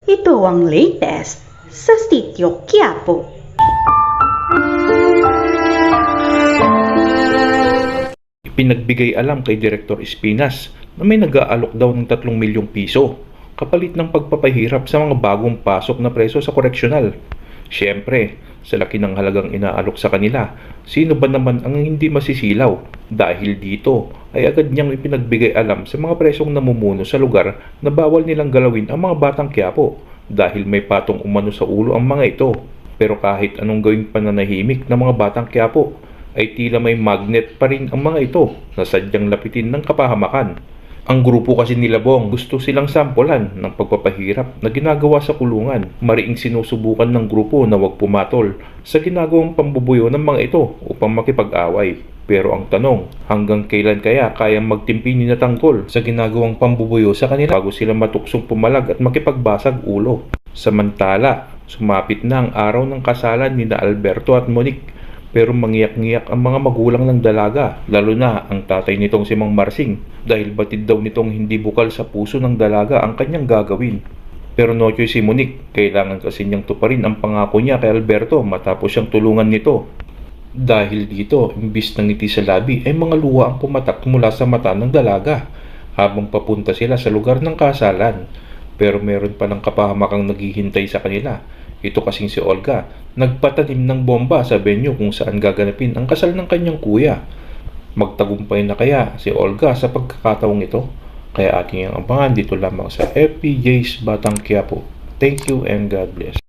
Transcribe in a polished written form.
Ito ang latest sa Sitio Quiapo. Ipinagbigay alam kay Direktor Espinas na may nag-aalok daw ng 3 milyong piso kapalit ng pagpapahirap sa mga bagong pasok na preso sa koreksyonal. Siyempre, sa laki ng halagang inaalok sa kanila, sino ba naman ang hindi masisilaw? Dahil dito ay agad niyang ipinagbigay alam sa mga presong namumuno sa lugar na bawal nilang galawin ang mga batang Quiapo dahil may patong umano sa ulo ang mga ito. Pero kahit anong gawing pananahimik ng mga batang Quiapo, ay tila may magnet pa rin ang mga ito na sadyang lapitin ng kapahamakan. Ang grupo kasi nila Bong gusto silang sampulan ng pagpapahirap na ginagawa sa kulungan. Mariing sinusubukan ng grupo na wag pumatol sa ginagawang pambubuyo ng mga ito upang makipag-away. Pero ang tanong, hanggang kailan kaya kayang magtimpi ni na tangkol sa ginagawang pambubuyo sa kanila bago sila matuksong pumalag at makipagbasag ulo? Samantala, sumapit na ang araw ng kasalan ni na Alberto at Monique. Pero mangiyak-ngiyak ang mga magulang ng dalaga, lalo na ang tatay nitong si Mang Marsing dahil batid daw nitong hindi bukal sa puso ng dalaga ang kanyang gagawin. Pero no choice si Monique, kailangan kasi niyang tuparin ang pangako niya kay Alberto matapos siyang tulungan nito. Dahil dito, imbis ng ngiti sa labi ay mga luha ang pumatak mula sa mata ng dalaga habang papunta sila sa lugar ng kasalan. Pero meron palang kapahamakang naghihintay sa kanila. Ito kasing si Olga, nagpatanim ng bomba sa venue kung saan gaganapin ang kasal ng kanyang kuya. Magtagumpay na kaya si Olga sa pagkakataong ito? Kaya ating ang abangan dito lamang sa FPJ's Batang Quiapo. Thank you and God bless.